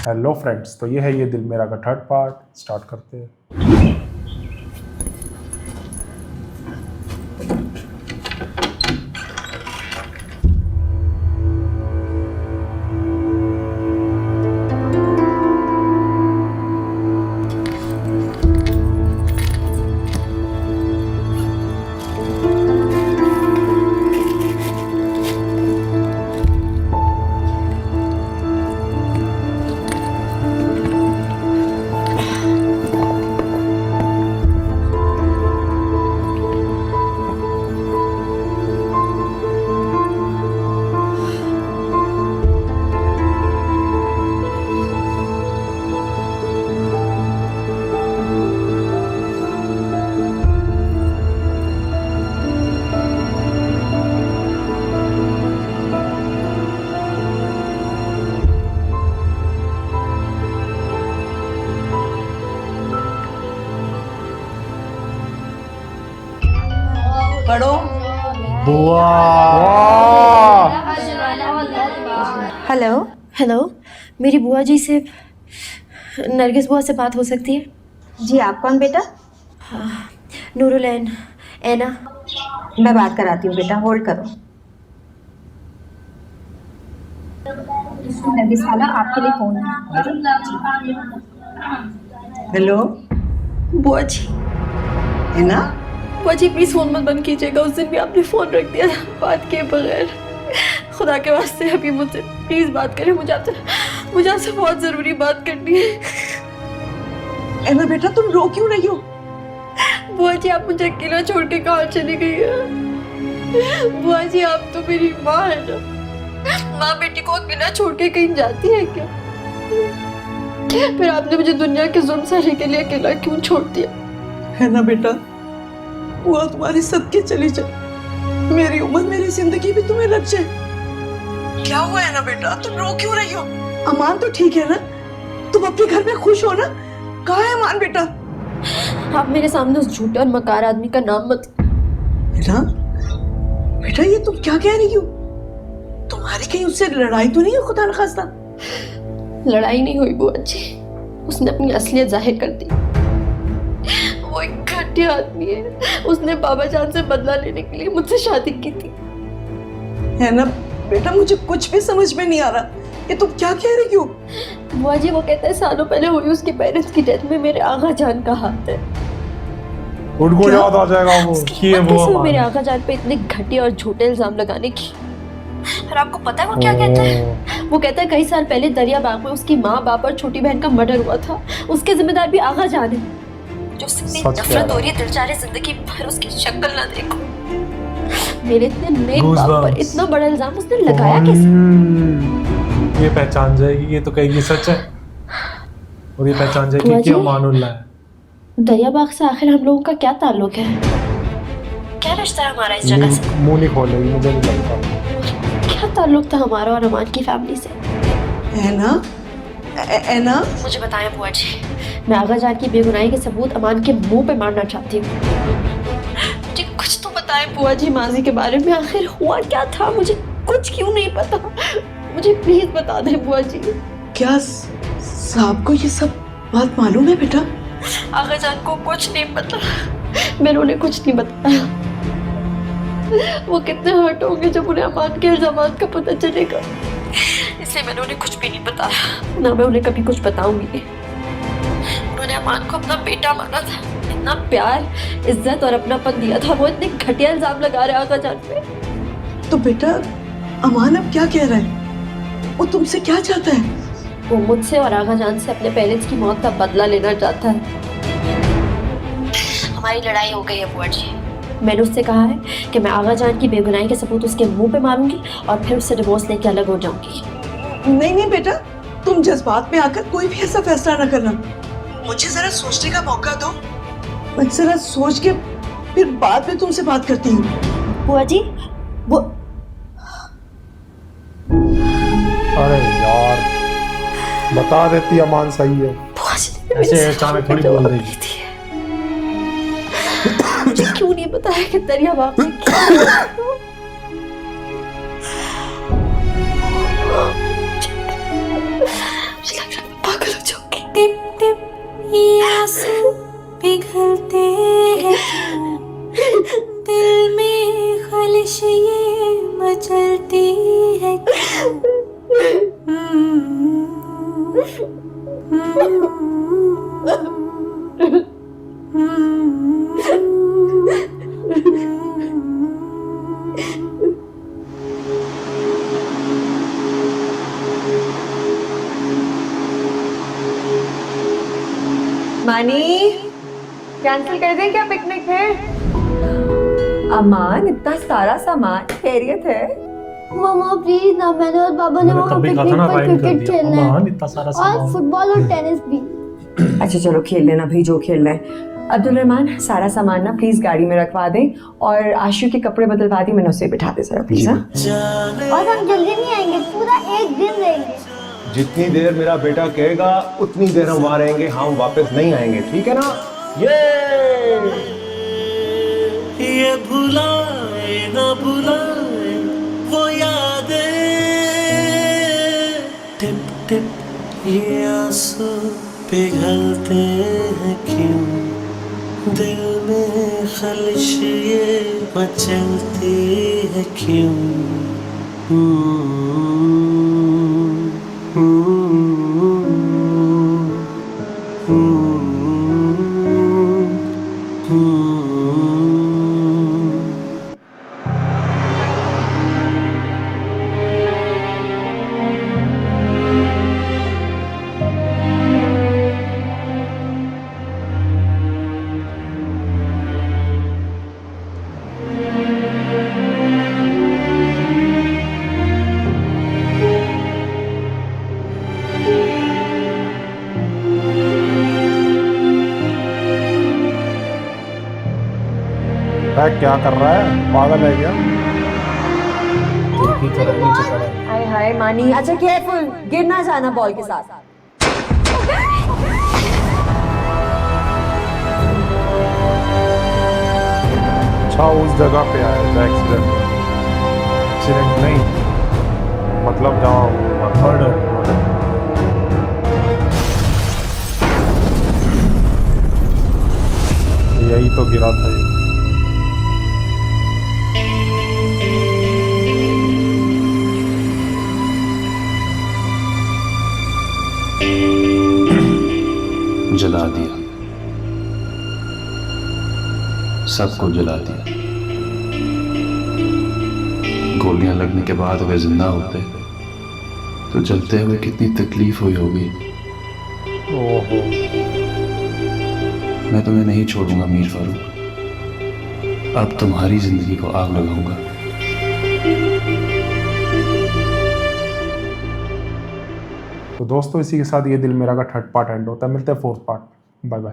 Hello friends, तो ये है ये दिल मेरा का थर्ड पार्ट। स्टार्ट करते हैं। पढ़ो। बुआ। हेलो हेलो, मेरी बुआ जी से, नरगिस बुआ से बात हो सकती है? जी, आप कौन बेटा? नूरुलैन, ऐना। मैं बात कराती हूँ बेटा, होल्ड करो। नरगिस खाला, आपके लिए फोन है। हेलो बुआ जी, है ना? बुआ जी प्लीज फोन मत बंद कीजिएगा। उस दिन भी आपने फोन रख दिया था बात किए बगैर। खुदा के वास्ते अभी मुझसे प्लीज बात करें, मुझे आपसे बहुत जरूरी बात करनी है। ऐना बेटा, तुम रो क्यों रही हो? बुआ जी, आप मुझे अकेला छोड़ के कहाँ चली गई है? बुआ जी, आप तो मेरी माँ है ना। माँ बेटी को अकेला छोड़ के कहीं जाती है क्या? फिर आपने मुझे दुनिया के जुल्म सहने के लिए अकेला क्यों छोड़ दिया? है ना बेटा, वो तुम्हारे सदके चली जाए, मेरी उम्र मेरी जिंदगी भी तुम्हें लग जाए। क्या हुआ है ना बेटा, तुम रो क्यों रही हो? अमान तो ठीक है ना? तुम अपने घर में खुश हो ना? कहाँ है अमान बेटा? आप मेरे सामने उस झूठे और मकार आदमी का नाम मत। बेटा, बेटा ये तुम क्या कह रही हो? तुम्हारी कहीं उससे लड़ाई तो नहीं है खुदा न खास्ता? लड़ाई नहीं हुई बुआ जी, उसने अपनी असलियत जाहिर कर दी। वो एक घटिया आदमी है। उसने बाबा जान से बदला लेने के लिए मुझसे शादी की थी। है ना बेटा, मुझे कुछ भी समझ में नहीं आ रहा, ये तुम क्या कह रही हो? बुआ जी, वो कहता है सालों पहले हुई उसके पेरेंट्स की डेथ में मेरे आगा जान का हाथ है। उनको क्या? याद आ जाएगा वो उसकी कि हिम्मत वो कैसे हुई मेरे अमान। आगा जान पे इतने घटिया और झूठे इल्जाम लगाने की? और आपको पता है वो क्या कहता है? वो कहता है कई साल पहले दरिया बाग में उसकी माँ, बाप और छोटी बहन का मर्डर हुआ था। उसके जिम्मेदार भी आगा जान है। जो उससे सच कह नफरत रहा हो रही है, दिल चाह रही जिंदगी भर उसकी शक्ल ना देखो। मेरे इतने नेक बाप पर Goosebumps। इतना बड़ा इल्जाम उसने लगाया कैसे? ये पहचान जाएगी, ये तो कहेगी सच है, और ये पहचान बुआ जाएगी कि जी, अमानुल्लाह है। दरिया बाग से आखिर हम लोगों का क्या ताल्लुक है? क्या रिश्ता है हमारा इस जगह से? मुंह नहीं खोलेगी, मुझे नहीं लगता। क्या ताल्लुक था हमारा और अमान की फैमिली से? है ना? है ना? मुझे बताएं बुआ जी, मैं आगा जान की बेगुनाही के सबूत अमान के मुंह पे मारना चाहती हूँ। मुझे कुछ तो बताएं बुआ जी माजी के बारे में, आखिर हुआ क्या था? मुझे कुछ क्यों नहीं पता, मुझे प्लीज बता दें बुआ जी। क्या साहब को ये सब बात मालूम है बेटा? आगा जान को कुछ नहीं पता, मैंने उन्हें कुछ नहीं बताया। वो कितने हर्ट होंगे जब उन्हें अमान के इल्जामात का पता चलेगा, इसलिए मैंने उन्हें कुछ भी नहीं बताया, ना मैं उन्हें कभी कुछ बताऊंगी। उन्होंने अमान को अपना बेटा माना था, इतना प्यार, इज्जत और अपनापन दिया था, वो इतने घटिया इल्जाम लगा रहे आगा जान पे। तो बेटा अमान अब क्या कह रहा है? वो तुमसे क्या चाहता है? वो मुझसे और आगा जान से अपने पेरेंट्स की मौत का बदला लेना चाहता है। हमारी लड़ाई हो गई है बुआ जी। मैंने उससे कहा है कि मैं आगा जान की बेगुनाही के सबूत उसके मुंह पे मारूंगी और फिर उससे डिवोर्स लेके अलग हो जाऊंगी। नहीं नहीं बेटा, तुम जज्बात में आकर कोई भी ऐसा फैसला न करना, मुझे जरा सोचने का मौका दो। मैं जरा सोच के फिर बाद में तुमसे बात करती हूँ। बुआ जी, वो अरे यार, बता देती अमान सही है। बुआ जी ने ऐसे मेरे अचानक सवाल थोड़ी का बोल जवाब देगी। नहीं दिया। मुझे क्यों नहीं बताया कि दरिया बाग में क्या हुआ था? मुझे लग रहा है ये आंसू पिघलते हैं क्यों? दिल में खलिश ये मचलती है क्यों? मानी कैंसिल कर दें क्या पिकनिक फिर? अमान इतना सारा सामान खैरियत है? मामा प्लीज ना, मैंने और पापा ने मैंने वहाँ तब भी कहा था पिकनिक ना, पर राइम कर क्रिकेट दिया। खेलना अमान है इतना सारा और सामान। फुटबॉल और टेनिस भी। अच्छा चलो खेल लेना भाई, जो खेलना है। अब्दुल रहमान सारा सामान ना प्लीज गाड़ी में रखवा दें और आशु के कपड़े बदलवा दी, मैंने उसे बिठा दे सर प्लीज। हाँ और हम जल्दी नहीं आएंगे, पूरा एक दिन रहेंगे। जितनी देर मेरा बेटा कहेगा उतनी देर हम वहां रहेंगे, हम वापस नहीं आएंगे, ठीक है ना? ये भुलाए ना भुलाए वो यादें, टिप टिप ये आंसू पिघलते हैं क्यों? दिल में खलिश ये मचलती है क्यों? क्या कर रहा है, पागल है क्या? हाय हाय मानी, अच्छा केयरफुल, गिर ना जाना बॉल के साथ। अच्छा उस जगह पे आया था एक्सीडेंट। एक्सीडेंट नहीं, मतलब जहाँ मर्डर। यही तो गिरा था ये। जला दिया, सबको जला दिया। गोलियां लगने के बाद वे जिंदा होते तो जलते हुए कितनी तकलीफ हुई होगी। ओहो, मैं तुम्हें नहीं छोड़ूंगा मीर फारूक, अब तुम्हारी जिंदगी को आग लगाऊंगा। तो दोस्तों इसी के साथ ये दिल मेरा का 3rd पार्ट एंड होता है। मिलते हैं 4th पार्ट। Bye bye.